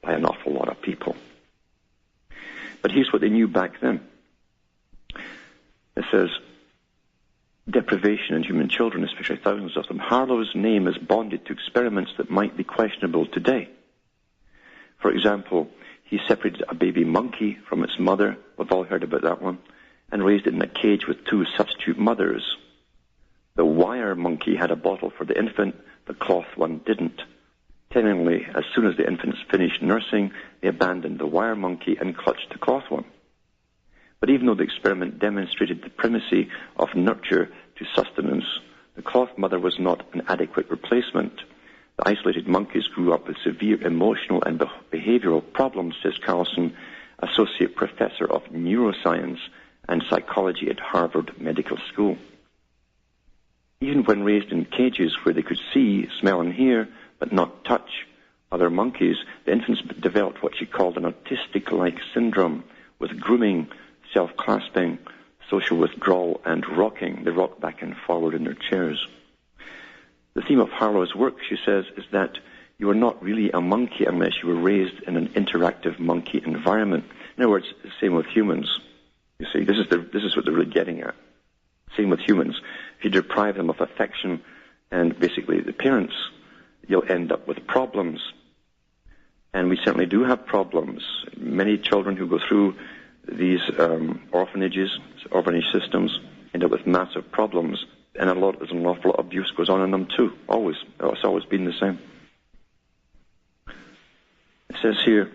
by an awful lot of people. But here's what they knew back then. It says, deprivation in human children, especially thousands of them. Harlow's name is bonded to experiments that might be questionable today. For example, he separated a baby monkey from its mother, we've all heard about that one, and raised it in a cage with two substitute mothers. The wire monkey had a bottle for the infant, the cloth one didn't. Tellingly, as soon as the infants finished nursing, they abandoned the wire monkey and clutched the cloth one. But even though the experiment demonstrated the primacy of nurture to sustenance, the cloth mother was not an adequate replacement. The isolated monkeys grew up with severe emotional and behavioral problems, says Carlson, Associate Professor of Neuroscience and Psychology at Harvard Medical School. Even when raised in cages where they could see, smell and hear, but not touch other monkeys, the infants developed what she called an autistic-like syndrome with grooming, self-clasping, social withdrawal, and rocking. They rock back and forward in their chairs. The theme of Harlow's work, she says, is that you are not really a monkey unless you were raised in an interactive monkey environment. In other words, the same with humans. You see, this is what they're really getting at. Same with humans. If you deprive them of affection and basically the parents, you'll end up with problems. And we certainly do have problems. Many children who go through these orphanage systems end up with massive problems, and there's an awful lot of abuse goes on in them too. Always. It's always been the same. It says here,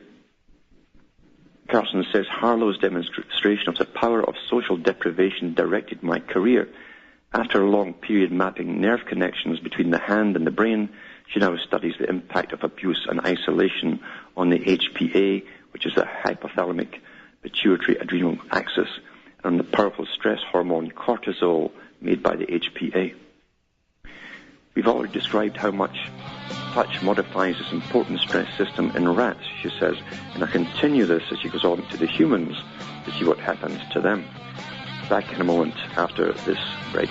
Carlson says, Harlow's demonstration of the power of social deprivation directed my career. After a long period mapping nerve connections between the hand and the brain, she now studies the impact of abuse and isolation on the HPA, which is the hypothalamic pituitary adrenal axis, and on the powerful stress hormone cortisol made by the HPA. We've already described how much touch modifies this important stress system in rats, she says, and I'll continue this as she goes on to the humans to see what happens to them. Back in a moment after this break.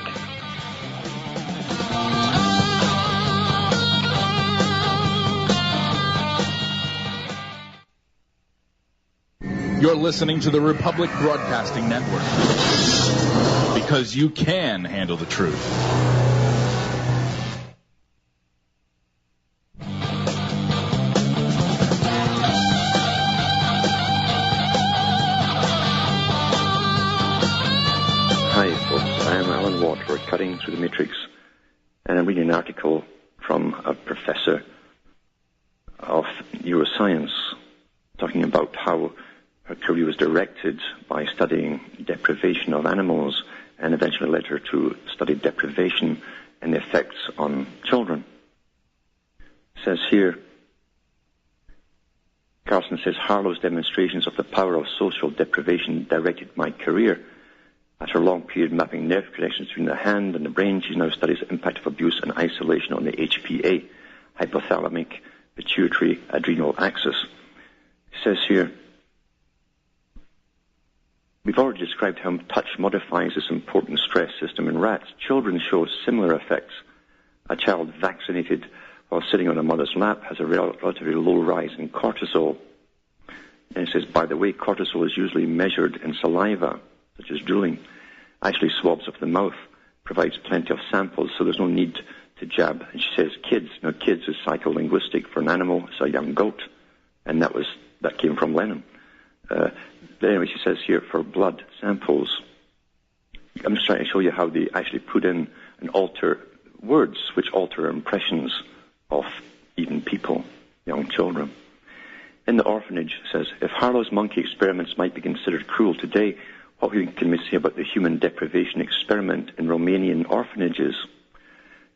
You're listening to the Republic Broadcasting Network, because you can handle the truth. Hi folks, I am Alan Watt. We're cutting through the matrix, and I'm reading an article from a professor of neuroscience talking about how her career was directed by studying deprivation of animals, and eventually led her to study deprivation and the effects on children. It says here, Carlson says, Harlow's demonstrations of the power of social deprivation directed my career. After a long period mapping nerve connections between the hand and the brain, she now studies the impact of abuse and isolation on the HPA, hypothalamic pituitary adrenal axis. It says here, we've already described how touch modifies this important stress system in rats. Children show similar effects. A child vaccinated while sitting on a mother's lap has a relatively low rise in cortisol. And it says, by the way, cortisol is usually measured in saliva, such as drooling. Actually, swabs of the mouth provides plenty of samples, so there's no need to jab. And she says, kids. Now, kids is psycholinguistic for an animal. It's a young goat, and that came from Lenin. But anyway, she says here, for blood samples, I'm just trying to show you how they actually put in and alter words, which alter impressions of even people, young children. In the orphanage, it says, if Harlow's monkey experiments might be considered cruel today, what can we say about the human deprivation experiment in Romanian orphanages?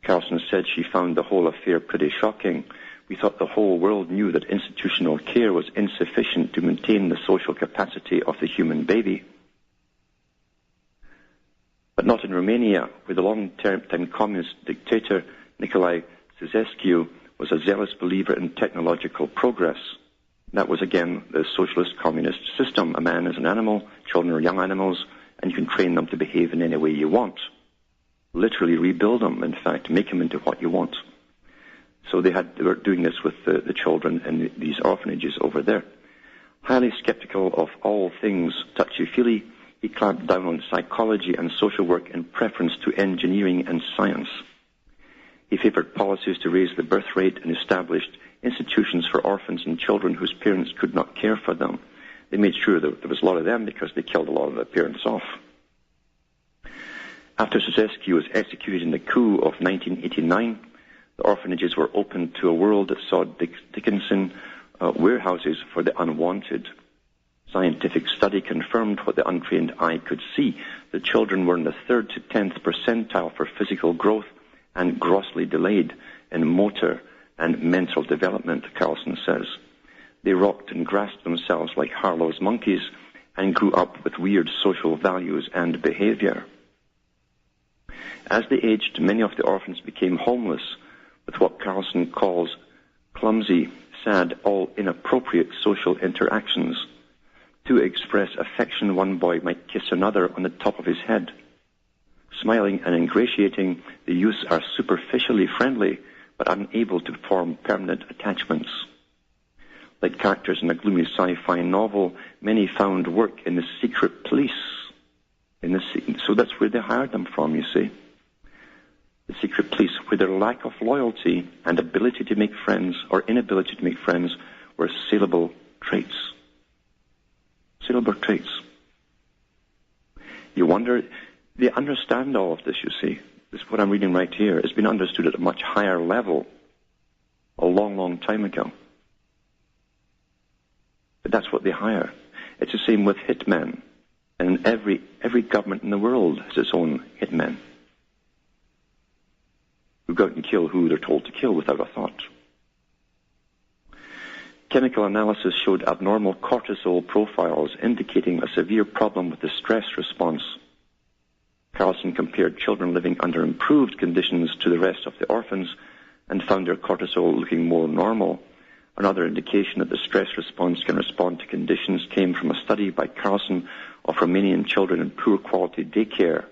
Carlson said she found the whole affair pretty shocking. We thought the whole world knew that institutional care was insufficient to maintain the social capacity of the human baby. But not in Romania, where the long-term communist dictator Nicolae Ceausescu was a zealous believer in technological progress. That was, again, the socialist communist system. A man is an animal, children are young animals, and you can train them to behave in any way you want. Literally rebuild them, in fact, make them into what you want. So they were doing this with the children in these orphanages over there. Highly skeptical of all things touchy-feely, he clamped down on psychology and social work in preference to engineering and science. He favored policies to raise the birth rate and established institutions for orphans and children whose parents could not care for them. They made sure that there was a lot of them because they killed a lot of their parents off. After Ceausescu was executed in the coup of 1989, the orphanages were opened to a world that saw Dickinson warehouses for the unwanted. Scientific study confirmed what the untrained eye could see. The children were in the 3rd to 10th percentile for physical growth and grossly delayed in motor and mental development, Carlson says. They rocked and grasped themselves like Harlow's monkeys and grew up with weird social values and behavior. As they aged, many of the orphans became homeless with what Carlson calls clumsy, sad, all inappropriate social interactions. To express affection, one boy might kiss another on the top of his head. Smiling and ingratiating, the youths are superficially friendly, but unable to form permanent attachments. Like characters in a gloomy sci-fi novel, many found work in the secret police. So that's where they hired them from, you see. The secret police, where their lack of loyalty and ability to make friends, or inability to make friends, were saleable traits. Saleable traits. You wonder, they understand all of this, you see. This, what I'm reading right here, has been understood at a much higher level a long, long time ago. But that's what they hire. It's the same with hitmen. And every government in the world has its own hitmen who go out and kill who they're told to kill without a thought. Chemical analysis showed abnormal cortisol profiles indicating a severe problem with the stress response. Carlson compared children living under improved conditions to the rest of the orphans and found their cortisol looking more normal. Another indication that the stress response can respond to conditions came from a study by Carlson of Romanian children in poor quality daycare.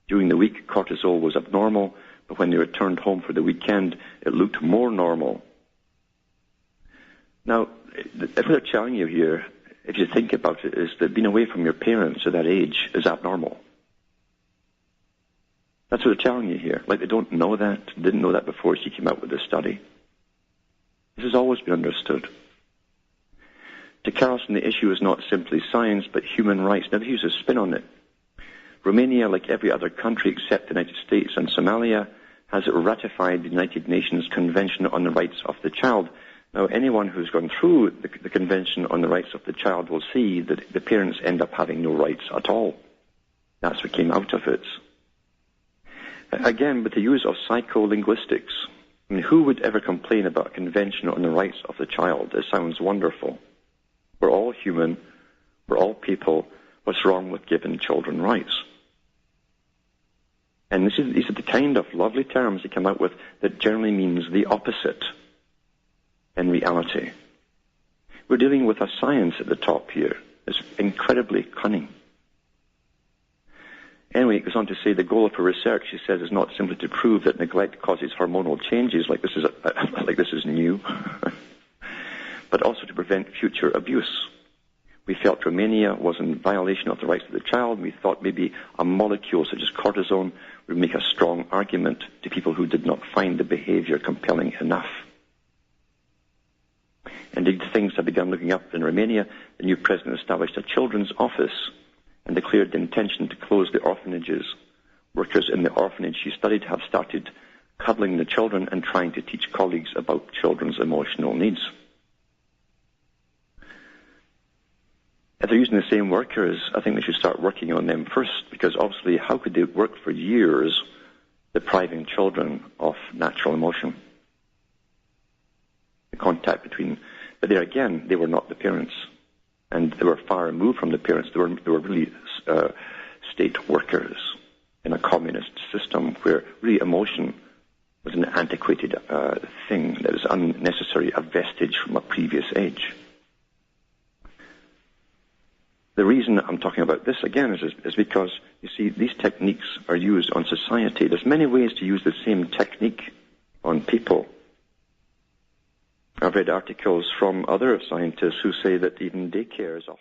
During the week, cortisol was abnormal, but when they returned home for the weekend, it looked more normal. Now, if they're telling you here, if you think about it, is that being away from your parents at that age is abnormal. That's what they're telling you here. Like they don't know that, didn't know that before she came out with this study. This has always been understood. To Carlson, the issue is not simply science, but human rights. Now, they use a spin on it. Romania, like every other country except the United States and Somalia, has ratified the United Nations Convention on the Rights of the Child. Now, anyone who's gone through the Convention on the Rights of the Child will see that the parents end up having no rights at all. That's what came out of it. Again, with the use of psycholinguistics, I mean, who would ever complain about a convention on the rights of the child? It sounds wonderful. We're all human. We're all people. What's wrong with giving children rights? And these are the kind of lovely terms they come out with that generally means the opposite in reality. We're dealing with a science at the top here. It's incredibly cunning. Anyway, it goes on to say the goal of her research, she says, is not simply to prove that neglect causes hormonal changes, like this is new, but also to prevent future abuse. We felt Romania was in violation of the rights of the child. We thought maybe a molecule such as cortisone would make a strong argument to people who did not find the behavior compelling enough. Indeed, things have begun looking up in Romania. The new president established a children's office and declared the intention to close the orphanages. Workers in the orphanage she studied have started cuddling the children and trying to teach colleagues about children's emotional needs. If they're using the same workers, I think they should start working on them first, because obviously how could they work for years depriving children of natural emotion? The contact between... But there again, they were not the parents. And they were far removed from the parents. They were really state workers in a communist system where really emotion was an antiquated thing that was unnecessary, a vestige from a previous age. The reason I'm talking about this again is because, you see, these techniques are used on society. There's many ways to use the same technique on people I've read articles from other scientists who say that even daycare is a